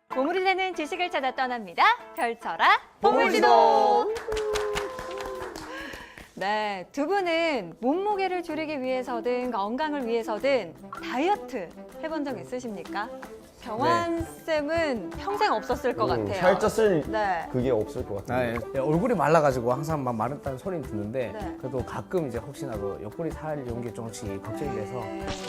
보물이 되는 지식을 찾아 떠납니다. 펼쳐라 보물지도. 네, 두 분은 몸무게를 줄이기 위해서든 건강을 위해서든 다이어트 해본 적 있으십니까? 경환 쌤은 평생 없었을 것 같아요. 살쪘을 네. 그게 없을 것 같아요. 예, 얼굴이 말라가지고 항상 막 마른다는 소리는 듣는데 네. 그래도 가끔 이제 혹시나도 옆구리 살 이런 게 조금씩 걱정이 돼서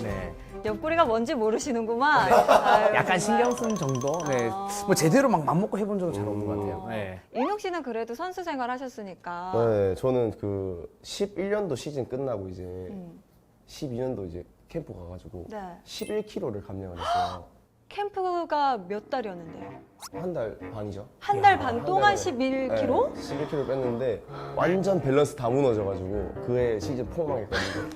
네. 옆구리가 뭔지 모르시는구만. 아유, 약간 정말. 신경 쓴 정도? 네. 뭐 제대로 막 맘먹고 해본 적은 잘 없는 것 같아요. 네. 인욱 씨는 그래도 선수 생활 하셨으니까. 네, 저는 그 11년도 시즌 끝나고 이제 12년도 이제 캠프 가가지고 네. 11kg를 감량을 했어요. 캠프가 몇 달이었는데요? 한 달 반이죠. 한 달 반 한 동안 달에. 11kg? 네, 11kg 뺐는데 완전 밸런스 다 무너져가지고 그 해 시즌 폭망했거든요.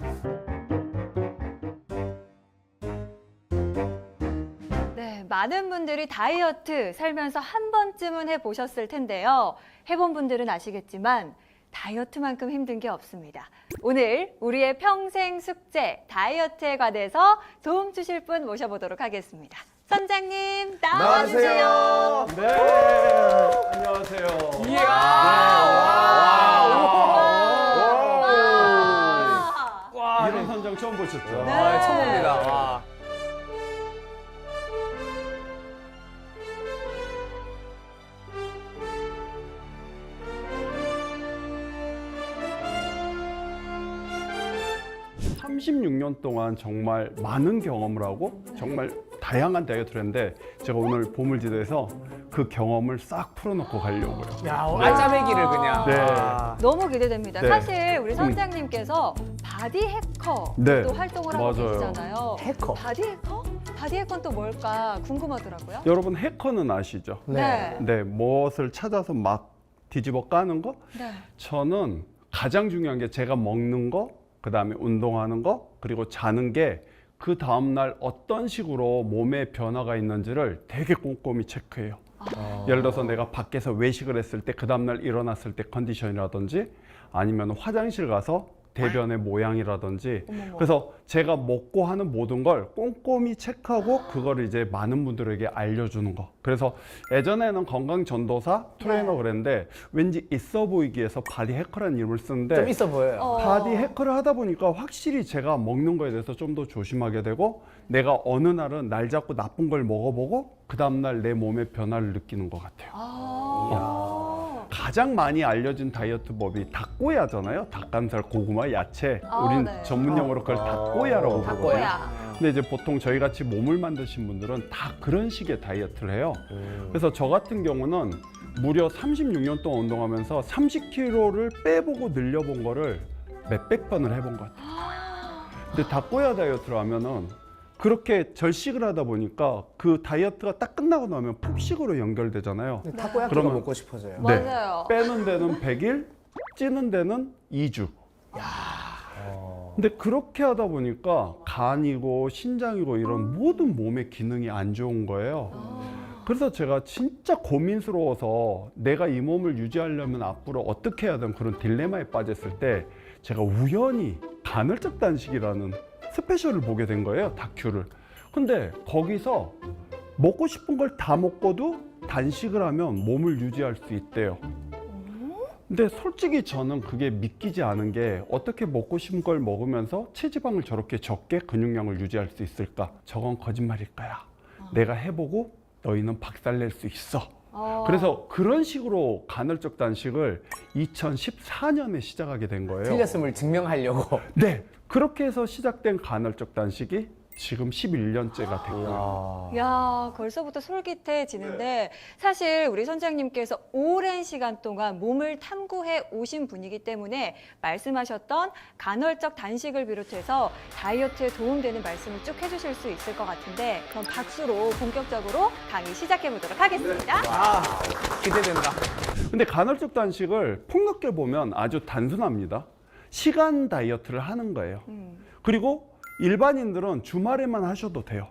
네, 많은 분들이 다이어트 살면서 한 번쯤은 해보셨을 텐데요. 해본 분들은 아시겠지만 다이어트만큼 힘든 게 없습니다. 오늘 우리의 평생 숙제 다이어트에 관해서 도움 주실 분 모셔보도록 하겠습니다. 선장님 나와주세요. 네, 안녕하세요. 이런 선장 처음 보셨죠? 네. 아, 처음 봅니다. 와. 네. 36년 동안 정말 많은 경험을 하고 정말 다양한 다이어트를 했는데 제가 오늘 보물지도에서 그 경험을 싹 풀어놓고 가려고요. 야, 알짜배기를 그냥. 네. 아. 너무 기대됩니다. 네. 사실 우리 선장님께서 바디 해커도 네. 활동을 하고 맞아요. 계시잖아요. 해커. 바디 해커? 바디 해커는 또 뭘까 궁금하더라고요. 여러분 해커는 아시죠? 네. 네, 무엇을 찾아서 막 뒤집어 까는 거? 네. 저는 가장 중요한 게 제가 먹는 거, 그 다음에 운동하는 거, 그리고 자는 게 그 다음날 어떤 식으로 몸에 변화가 있는지를 되게 꼼꼼히 체크해요. 예를 들어서 내가 밖에서 외식을 했을 때 그 다음날 일어났을 때 컨디션이라든지 아니면 화장실 가서 대변의 모양이라든지 어머머. 그래서 제가 먹고 하는 모든 걸 꼼꼼히 체크하고 그거를 이제 많은 분들에게 알려주는 거. 그래서 예전에는 건강 전도사 트레이너 그랬는데 왠지 있어 보이기 위해서 바디 해커라는 이름을 쓰는데 좀 있어 보여요. 바디 해커를 하다 보니까 확실히 제가 먹는 거에 대해서 좀 더 조심하게 되고 내가 어느 날은 날 잡고 나쁜 걸 먹어보고 그 다음날 내 몸의 변화를 느끼는 것 같아요. 가장 많이 알려진 다이어트 법이 닭꼬야잖아요. 닭가슴살, 고구마, 야채. 우린 네. 전문 용어로 그걸 닭꼬야라고 부르거든요. 닭꼬야. 근데 이제 보통 저희 같이 몸을 만드신 분들은 다 그런 식의 다이어트를 해요. 그래서 저 같은 경우는 무려 36년 동안 운동하면서 30kg를 빼보고 늘려본 거를 몇백 번을 해본 것 같아요. 근데 닭꼬야 다이어트를 하면은 그렇게 절식을 하다 보니까 그 다이어트가 딱 끝나고 나면 폭식으로 연결되잖아요. 타코야끼가 그러면- 먹고 싶어져요. 맞아요. 빼는 데는 100일, 찌는 데는 2주. 근데 그렇게 하다 보니까 간이고 신장이고 이런 모든 몸의 기능이 안 좋은 거예요. 그래서 제가 진짜 고민스러워서 내가 이 몸을 유지하려면 앞으로 어떻게 해야 되는 그런 딜레마에 빠졌을 때 제가 우연히 간헐적 단식이라는 스페셜을 보게 된 거예요, 다큐를. 근데 거기서 먹고 싶은 걸 다 먹고도 단식을 하면 몸을 유지할 수 있대요. 근데 솔직히 저는 그게 믿기지 않은 게 어떻게 먹고 싶은 걸 먹으면서 체지방을 저렇게 적게 근육량을 유지할 수 있을까? 저건 거짓말일 거야. 내가 해보고 너희는 박살낼 수 있어. 그래서 그런 식으로 간헐적 단식을 2014년에 시작하게 된 거예요. 틀렸음을 증명하려고. 네, 그렇게 해서 시작된 간헐적 단식이 지금 11년째가 됐고요. 야, 벌써부터 솔깃해지는데 사실 우리 선장님께서 오랜 시간 동안 몸을 탐구해 오신 분이기 때문에 말씀하셨던 간헐적 단식을 비롯해서 다이어트에 도움되는 말씀을 쭉 해주실 수 있을 것 같은데 그럼 박수로 본격적으로 강의 시작해 보도록 하겠습니다. 아, 기대된다. 근데 간헐적 단식을 폭넓게 보면 아주 단순합니다. 시간 다이어트를 하는 거예요. 그리고 일반인들은 주말에만 하셔도 돼요.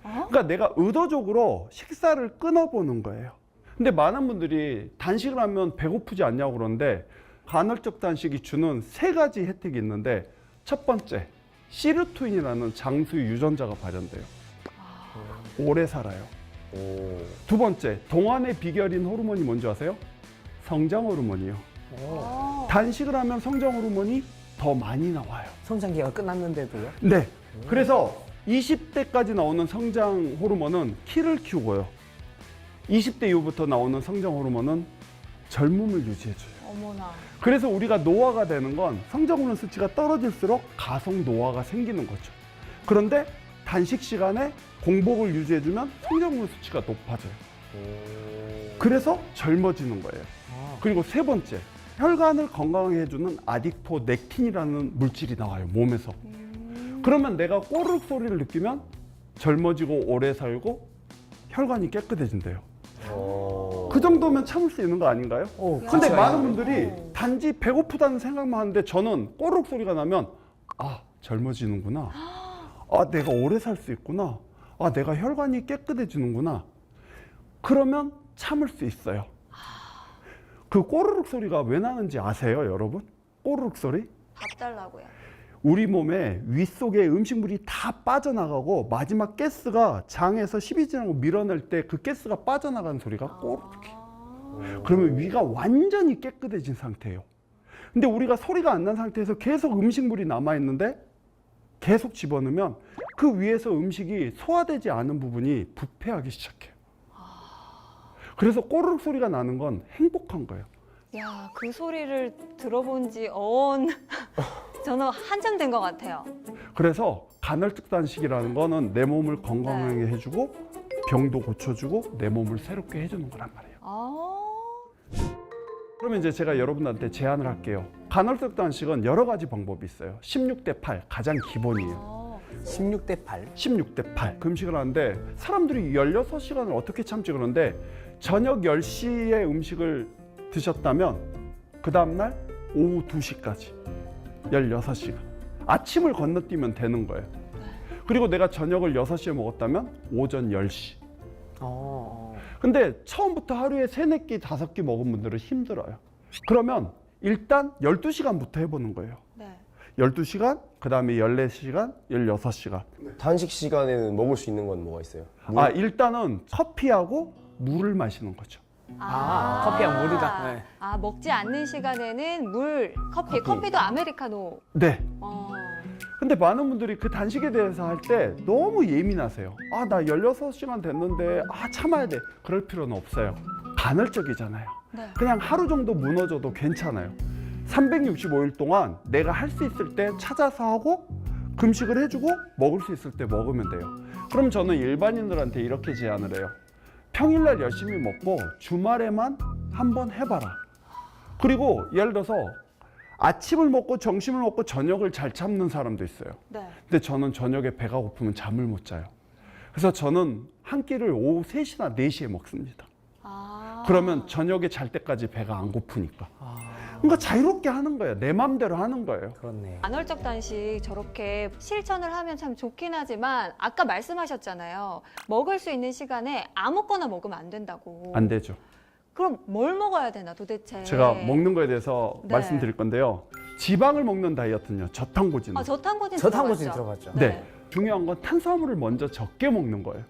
그러니까 내가 의도적으로 식사를 끊어보는 거예요. 근데 많은 분들이 단식을 하면 배고프지 않냐고 그러는데 간헐적 단식이 주는 3가지 혜택이 있는데 첫 번째, 시르투인이라는 장수 유전자가 발현돼요. 오래 살아요. 오. 두 번째, 동안의 비결인 호르몬이 뭔지 아세요? 성장 호르몬이요. 어. 단식을 하면 성장 호르몬이 더 많이 나와요. 성장기가 끝났는데도요? 네. 그래서 20대까지 나오는 성장 호르몬은 키를 키우고요. 20대 이후부터 나오는 성장 호르몬은 젊음을 유지해줘요. 어머나. 그래서 우리가 노화가 되는 건 성장 호르몬 수치가 떨어질수록 가속 노화가 생기는 거죠. 그런데 단식 시간에 공복을 유지해주면 성장 호르몬 수치가 높아져요. 그래서 젊어지는 거예요. 그리고 세 번째, 혈관을 건강하게 해주는 아디포넥틴이라는 물질이 나와요, 몸에서. 그러면 내가 꼬르륵 소리를 느끼면 젊어지고 오래 살고 혈관이 깨끗해진대요. 그 정도면 참을 수 있는 거 아닌가요? 근데 그렇죠. 많은 분들이 단지 배고프다는 생각만 하는데 저는 꼬르륵 소리가 나면 아, 젊어지는구나. 아, 내가 오래 살 수 있구나. 아, 내가 혈관이 깨끗해지는구나. 그러면 참을 수 있어요. 그 꼬르륵 소리가 왜 나는지 아세요, 여러분? 꼬르륵 소리? 밥 달라고요. 우리 몸에 윗속에 음식물이 다 빠져나가고 마지막 가스가 장에서 십이지장으로 밀어낼 때 그 가스가 빠져나가는 소리가 꼬르륵이. 그러면 위가 완전히 깨끗해진 상태예요. 근데 우리가 소리가 안 난 상태에서 계속 음식물이 남아있는데 계속 집어넣으면 그 위에서 음식이 소화되지 않은 부분이 부패하기 시작해요. 그래서 꼬르륵 소리가 나는 건 행복한 거예요. 야, 그 소리를 들어본 지 저는 한참 된 것 같아요. 그래서 간헐적 단식이라는 거는 내 몸을 건강하게 해주고 병도 고쳐주고 내 몸을 새롭게 해주는 거란 말이에요. 그러면 이제 제가 여러분한테 제안을 할게요. 간헐적 단식은 여러 가지 방법이 있어요. 16대 8 가장 기본이에요. 16대 8. 16대 8 금식을 하는데 사람들이 16시간을 어떻게 참지 그러는데 저녁 10시에 음식을 드셨다면 그 다음날 오후 2시까지 16시간 아침을 건너뛰면 되는 거예요. 그리고 내가 저녁을 6시에 먹었다면 오전 10시. 근데 처음부터 하루에 3, 4끼, 5끼 먹은 분들은 힘들어요. 그러면 일단 12시간부터 해보는 거예요. 네. 12시간, 그 다음에 14시간, 16시간. 단식 시간에는 먹을 수 있는 건 뭐가 있어요? 아, 일단은 커피하고 물을 마시는 거죠. 커피랑 물이다. 네. 아, 먹지 않는 시간에는 물, 커피도 아메리카노. 네. 어. 근데 많은 분들이 그 단식에 대해서 할 때 너무 예민하세요. 아, 나 16시간 됐는데 참아야 돼. 그럴 필요는 없어요. 간헐적이잖아요. 네. 그냥 하루 정도 무너져도 괜찮아요. 365일 동안 내가 할 수 있을 때 찾아서 하고 금식을 해주고 먹을 수 있을 때 먹으면 돼요. 그럼 저는 일반인들한테 이렇게 제안을 해요. 평일날 열심히 먹고 주말에만 한번 해봐라. 그리고 예를 들어서 아침을 먹고 점심을 먹고 저녁을 잘 참는 사람도 있어요. 네. 근데 저는 저녁에 배가 고프면 잠을 못 자요. 그래서 저는 한 끼를 오후 3시나 4시에 먹습니다. 그러면 저녁에 잘 때까지 배가 안 고프니까. 그러니까 자유롭게 하는 거예요. 내 맘대로 하는 거예요. 그렇네. 간헐적 단식 저렇게 실천을 하면 참 좋긴 하지만 아까 말씀하셨잖아요. 먹을 수 있는 시간에 아무거나 먹으면 안 된다고. 안 되죠. 그럼 뭘 먹어야 되나 도대체? 제가 먹는 거에 대해서 네. 말씀드릴 건데요. 지방을 먹는 다이어트는요. 저탄고지는. 저탄고진 들어갔죠. 네. 중요한 건 탄수화물을 먼저 적게 먹는 거예요.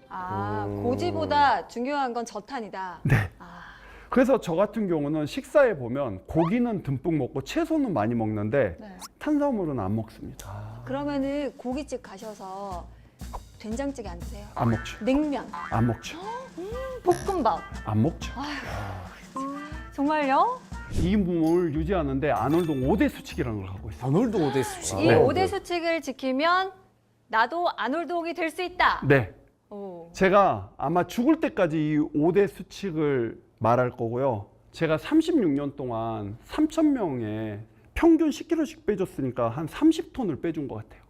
고지보다 중요한 건 저탄이다. 네. 아, 그래서 저 같은 경우는 식사에 보면 고기는 듬뿍 먹고 채소는 많이 먹는데 네. 탄수화물은 안 먹습니다. 그러면은 고깃집 가셔서 된장찌개 안 드세요? 안 먹죠. 냉면, 안 먹죠. 볶음밥. 안 먹죠. 정말요? 이 몸을 유지하는데 아놀동 5대 수칙이라는 걸 갖고 있어요. 아놀드 5대 수칙. 이 네. 5대 수칙을 지키면 나도 아놀드옥이 될 수 있다. 네. 오. 제가 아마 죽을 때까지 이 5대 수칙을 말할 거고요. 제가 36년 동안 3,000명에 평균 10kg씩 빼줬으니까 한 30톤을 빼준 것 같아요.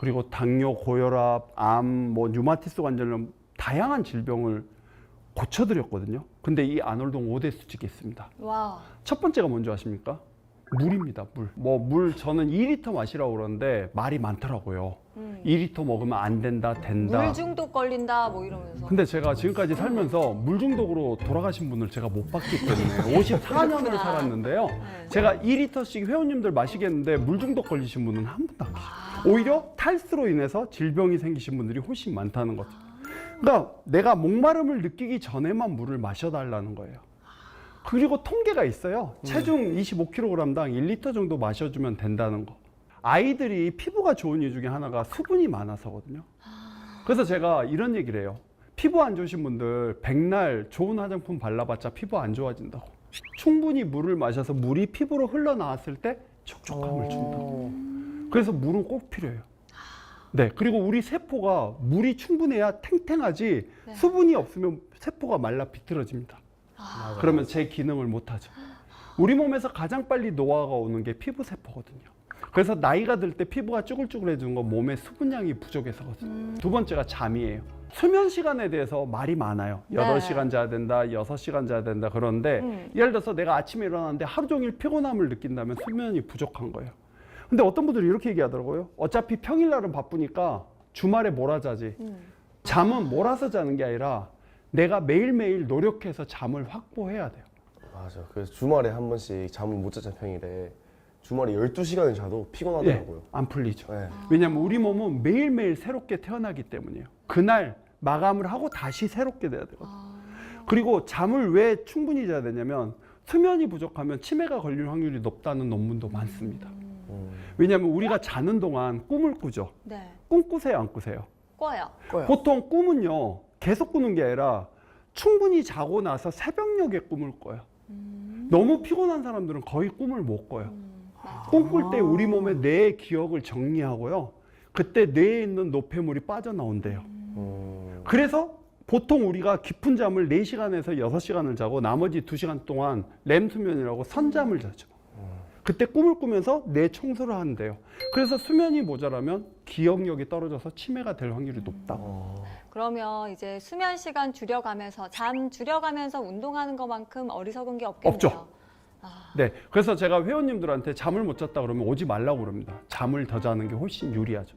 그리고 당뇨, 고혈압, 암, 류마티스 관절염 다양한 질병을 고쳐드렸거든요. 근데 이 아놀동 5대 수칙이 있습니다. 와. 첫 번째가 뭔지 아십니까? 물입니다. 물 저는 2리터 마시라고 그러는데 말이 많더라고요. 2리터 먹으면 안 된다, 된다. 물 중독 걸린다 뭐 이러면서. 근데 제가 지금까지 살면서 물 중독으로 돌아가신 분을 제가 못 봤기 때문에 54년을 살았는데요. 네. 제가 2리터씩 회원님들 마시겠는데 물 중독 걸리신 분은 한 분도 안 계세요. 오히려 탈수로 인해서 질병이 생기신 분들이 훨씬 많다는 거죠. 그러니까 내가 목마름을 느끼기 전에만 물을 마셔달라는 거예요. 그리고 통계가 있어요. 체중 25kg당 1리터 정도 마셔주면 된다는 거. 아이들이 피부가 좋은 이유 중에 하나가 수분이 많아서거든요. 그래서 제가 이런 얘기를 해요. 피부 안 좋으신 분들 백날 좋은 화장품 발라봤자 피부 안 좋아진다고. 충분히 물을 마셔서 물이 피부로 흘러나왔을 때 촉촉함을 준다고. 그래서 물은 꼭 필요해요. 네, 그리고 우리 세포가 물이 충분해야 탱탱하지 네. 수분이 없으면 세포가 말라 비틀어집니다. 그러면 제 기능을 못하죠. 우리 몸에서 가장 빨리 노화가 오는 게 피부 세포거든요. 그래서 나이가 들 때 피부가 쭈글쭈글해지는 건 몸에 수분량이 부족해서거든요. 두 번째가 잠이에요. 수면 시간에 대해서 말이 많아요. 네. 8시간 자야 된다, 6시간 자야 된다. 그런데 예를 들어서 내가 아침에 일어났는데 하루 종일 피곤함을 느낀다면 수면이 부족한 거예요. 근데 어떤 분들이 이렇게 얘기하더라고요. 어차피 평일날은 바쁘니까 주말에 몰아자지. 잠은 몰아서 자는 게 아니라 내가 매일매일 노력해서 잠을 확보해야 돼요. 맞아. 그래서 주말에 한 번씩 잠을 못 자자 평일에 주말에 12시간을 자도 피곤하더라고요. 안 풀리죠. 네. 왜냐하면 우리 몸은 매일매일 새롭게 태어나기 때문이에요. 그날 마감을 하고 다시 새롭게 돼야 되거든요. 그리고 잠을 왜 충분히 자야 되냐면 수면이 부족하면 치매가 걸릴 확률이 높다는 논문도 많습니다. 왜냐하면 우리가 자는 동안 꿈을 꾸죠. 네. 꿈 꾸세요, 안 꾸세요? 꿔요. 보통 꿈은요, 계속 꾸는 게 아니라 충분히 자고 나서 새벽녘에 꿈을 꿔요. 너무 피곤한 사람들은 거의 꿈을 못 꿔요. 꿈꿀 때 우리 몸의 뇌의 기억을 정리하고요. 그때 뇌에 있는 노폐물이 빠져나온대요. 그래서 보통 우리가 깊은 잠을 4시간에서 6시간을 자고 나머지 2시간 동안 렘 수면이라고 선잠을 자죠. 그때 꿈을 꾸면서 뇌 청소를 하는데요. 그래서 수면이 모자라면 기억력이 떨어져서 치매가 될 확률이 높다고. 그러면 이제 수면 시간 줄여가면서 잠 줄여가면서 운동하는 것만큼 어리석은 게 없겠네요. 없죠. 네, 그래서 제가 회원님들한테 잠을 못 잤다 그러면 오지 말라고 그럽니다. 잠을 더 자는 게 훨씬 유리하죠.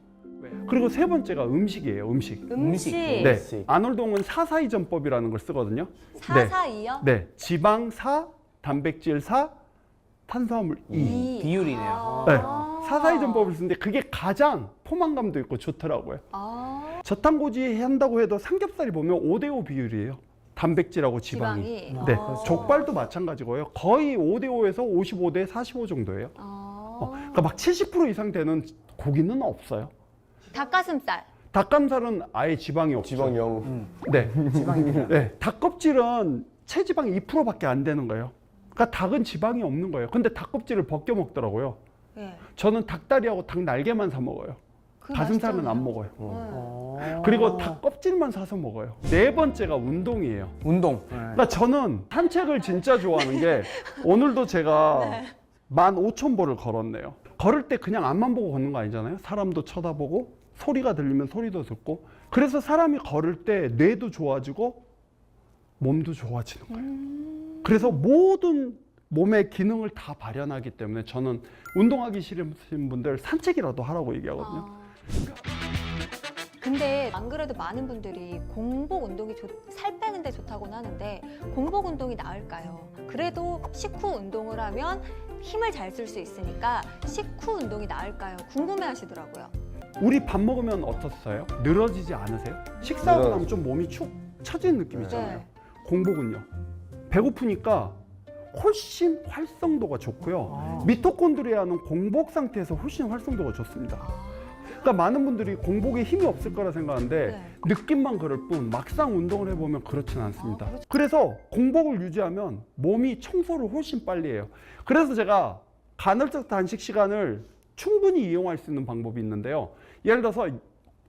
그리고 세 번째가 음식이에요. 음식. 음식. 네, 아놀동은 4-4-2전법이라는 걸 쓰거든요. 4-4-2요? 네, 지방 4, 단백질 4, 탄수화물 2. 비율이네요. 네, 4-4-2전법을 쓰는데 그게 가장 포만감도 있고 좋더라고요. 저탄고지 한다고 해도 삼겹살이 보면 5대5 비율이에요. 단백질하고 지방이. 네, 족발도 마찬가지고요. 거의 5대5에서 55대 45 정도예요. 그러니까 막 70% 이상 되는 고기는 없어요. 닭가슴살. 닭가슴살은 아예 지방이 없죠. 지방 0. 네. 네. 닭껍질은 체지방 2%밖에 안 되는 거예요. 그러니까 닭은 지방이 없는 거예요. 근데 닭껍질을 벗겨 먹더라고요. 네. 저는 닭다리하고 닭 날개만 사 먹어요. 가슴살은 안 먹어요. 그리고 닭껍질만 사서 먹어요. 네 번째가 운동이에요. 운동. 그러니까 저는 산책을 진짜 좋아하는 게 오늘도 제가 15,000보를 걸었네요. 걸을 때 그냥 앞만 보고 걷는 거 아니잖아요. 사람도 쳐다보고 소리가 들리면 소리도 듣고. 그래서 사람이 걸을 때 뇌도 좋아지고 몸도 좋아지는 거예요. 그래서 모든 몸의 기능을 다 발현하기 때문에 저는 운동하기 싫으신 분들 산책이라도 하라고 얘기하거든요. 근데 안 그래도 많은 분들이 공복 운동이 살 빼는 데 좋다고는 하는데 공복 운동이 나을까요? 그래도 식후 운동을 하면 힘을 잘 쓸 수 있으니까 식후 운동이 나을까요? 궁금해 하시더라고요. 우리 밥 먹으면 어떻어요? 늘어지지 않으세요? 식사하고 나면 좀 몸이 축 처지는 느낌 있잖아요. 네. 공복은요. 배고프니까 훨씬 활성도가 좋고요. 미토콘드리아는 공복 상태에서 훨씬 활성도가 좋습니다. 그러니까 많은 분들이 공복에 힘이 없을 거라 생각하는데 네. 느낌만 그럴 뿐 막상 운동을 해보면 그렇지는 않습니다. 그래서 공복을 유지하면 몸이 청소를 훨씬 빨리 해요. 그래서 제가 간헐적 단식 시간을 충분히 이용할 수 있는 방법이 있는데요. 예를 들어서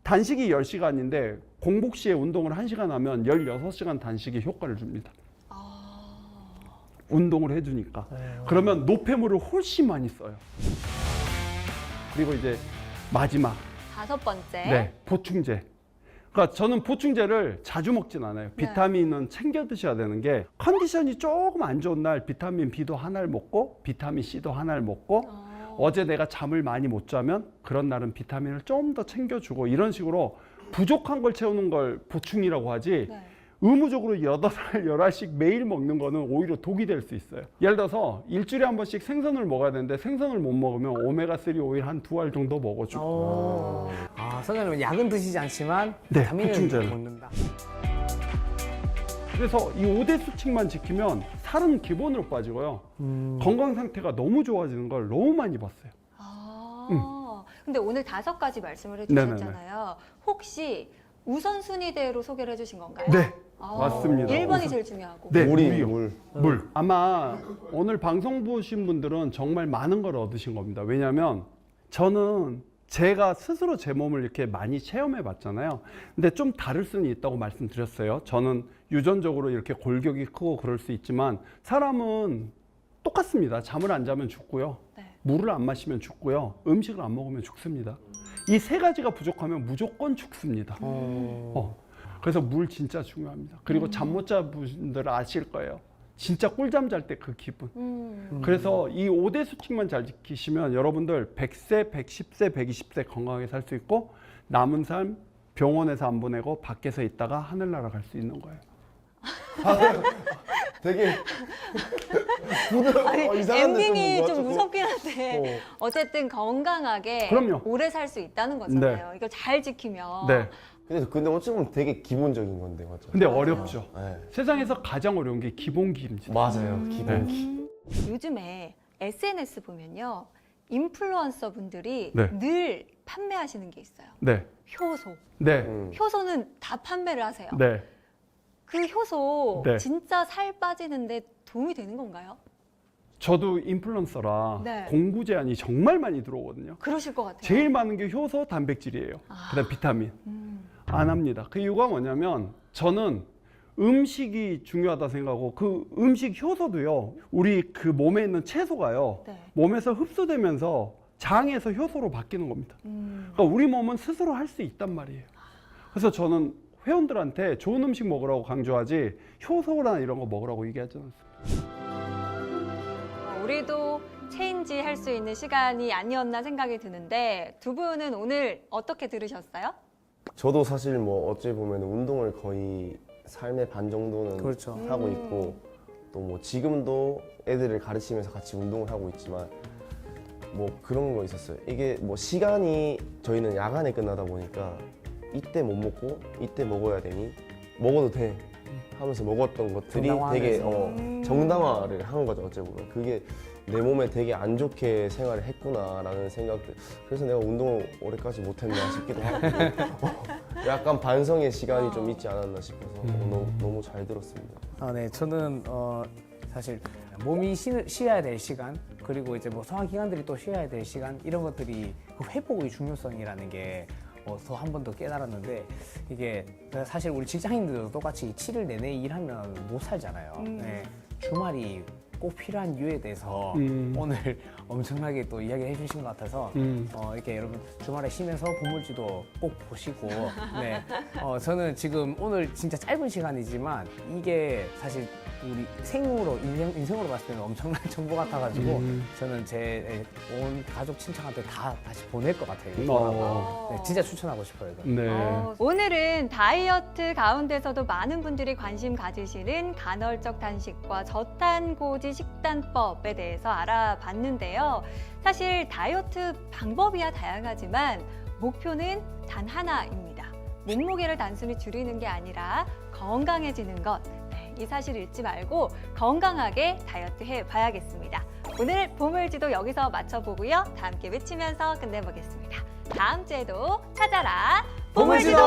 단식이 10시간인데 공복 시에 운동을 1시간 하면 16시간 단식이 효과를 줍니다. 운동을 해주니까. 그러면 노폐물을 훨씬 많이 써요. 그리고 이제 마지막. 5번째. 네, 보충제. 그러니까 저는 보충제를 자주 먹진 않아요. 비타민은 챙겨 드셔야 되는 게 컨디션이 조금 안 좋은 날 비타민 B도 하나를 먹고 비타민 C도 하나를 먹고 어제 내가 잠을 많이 못 자면 그런 날은 비타민을 좀 더 챙겨주고 이런 식으로 부족한 걸 채우는 걸 보충이라고 하지 네. 의무적으로 8알, 10알씩 매일 먹는 거는 오히려 독이 될 수 있어요. 예를 들어서 일주일에 한 번씩 생선을 먹어야 되는데 생선을 못 먹으면 오메가3 오일 한 2알 정도 먹어주고. 선생님은 약은 드시지 않지만 네, 비타민을 보충제를. 먹는다. 그래서 이 5대 수칙만 지키면 살은 기본으로 빠지고요. 건강 상태가 너무 좋아지는 걸 너무 많이 봤어요. 근데 오늘 5가지 말씀을 네네네. 해주셨잖아요. 혹시 우선순위대로 소개를 해주신 건가요? 네, 맞습니다. 1번이 제일 중요하고. 네, 물이 물이요. 물. 물. 아마 오늘 방송 보신 분들은 정말 많은 걸 얻으신 겁니다. 왜냐하면 저는 제가 스스로 제 몸을 이렇게 많이 체험해 봤잖아요. 근데 좀 다를 수는 있다고 말씀드렸어요. 저는 유전적으로 이렇게 골격이 크고 그럴 수 있지만 사람은 똑같습니다. 잠을 안 자면 죽고요. 네. 물을 안 마시면 죽고요. 음식을 안 먹으면 죽습니다. 이 3가지가 부족하면 무조건 죽습니다. 그래서 물 진짜 중요합니다. 그리고 잠 못 자는 분들 아실 거예요. 진짜 꿀잠 잘 때 그 기분. 그래서 이 5대 수칙만 잘 지키시면 여러분들 100세, 110세, 120세 건강하게 살 수 있고 남은 삶 병원에서 안 보내고 밖에서 있다가 하늘나라 갈 수 있는 거예요. 되게 아니, 이상한데 엔딩이 좀 좀 뭐가 무섭긴 한데 어쨌든 건강하게 그럼요. 오래 살 수 있다는 거잖아요. 이걸 잘 지키면. 네. 근데 어찌 보면 되게 기본적인 건데 맞죠? 근데 어렵죠. 네. 세상에서 가장 어려운 게 기본기입니다. 맞아요. 기본기. 요즘에 SNS 보면요. 인플루언서 분들이 네. 늘 판매하시는 게 있어요. 네. 효소. 네. 효소는 다 판매를 하세요. 네. 그 효소 네. 진짜 살 빠지는데 도움이 되는 건가요? 저도 인플루언서라 네. 공구 제한이 정말 많이 들어오거든요. 그러실 것 같아요. 제일 많은 게 효소, 단백질이에요. 그다음 비타민. 안 합니다. 그 이유가 뭐냐면 저는 음식이 중요하다 생각하고 그 음식 효소도요. 우리 그 몸에 있는 채소가요. 네. 몸에서 흡수되면서 장에서 효소로 바뀌는 겁니다. 그러니까 우리 몸은 스스로 할 수 있단 말이에요. 그래서 저는 회원들한테 좋은 음식 먹으라고 강조하지 효소나 이런 거 먹으라고 얘기하지 않습니다. 우리도 체인지 할 수 있는 시간이 아니었나 생각이 드는데 두 분은 오늘 어떻게 들으셨어요? 저도 사실 뭐 어찌 보면 운동을 거의 삶의 반 정도는 그렇죠. 하고 있고 또 뭐 지금도 애들을 가르치면서 같이 운동을 하고 있지만 뭐 그런 거 있었어요. 이게 뭐 시간이 저희는 야간에 끝나다 보니까 이때 못 먹고 이때 먹어야 되니 먹어도 돼 하면서 먹었던 것들이 되게 정당화를 한 거죠. 어찌 보면 그게 내 몸에 되게 안 좋게 생활을 했구나라는 생각들. 그래서 내가 운동을 오래까지 못했나 싶기도 하고 약간 반성의 시간이 좀 있지 않았나 싶어서 너무 잘 들었습니다. 네, 저는 사실 몸이 쉬어야 될 시간 그리고 이제 뭐 소화 기관들이 또 쉬어야 될 시간 이런 것들이 그 회복의 중요성이라는 게 더 한 번 더 깨달았는데 이게 사실 우리 직장인들도 똑같이 7일 내내 일하면 못 살잖아요. 네, 주말이 꼭 필요한 이유에 대해서 오늘 엄청나게 또 이야기해 주신 것 같아서 이렇게 여러분 주말에 쉬면서 보물지도 꼭 보시고 네, 저는 지금 오늘 진짜 짧은 시간이지만 이게 사실 우리 생으로 인생으로 봤을 때는 엄청난 정보 같아가지고 저는 제 온 가족 친척한테 다 다시 보낼 것 같아요. 네, 진짜 추천하고 싶어요. 이건. 네. 오늘은 다이어트 가운데서도 많은 분들이 관심 가지시는 간헐적 단식과 저탄고지 식단법에 대해서 알아봤는데요. 사실 다이어트 방법이야 다양하지만 목표는 단 하나입니다. 몸무게를 단순히 줄이는 게 아니라 건강해지는 것. 이 사실 잊지 말고 건강하게 다이어트 해봐야겠습니다. 오늘 보물지도 여기서 마쳐보고요. 다 함께 외치면서 끝내보겠습니다. 다음 주에도 찾아라 보물지도!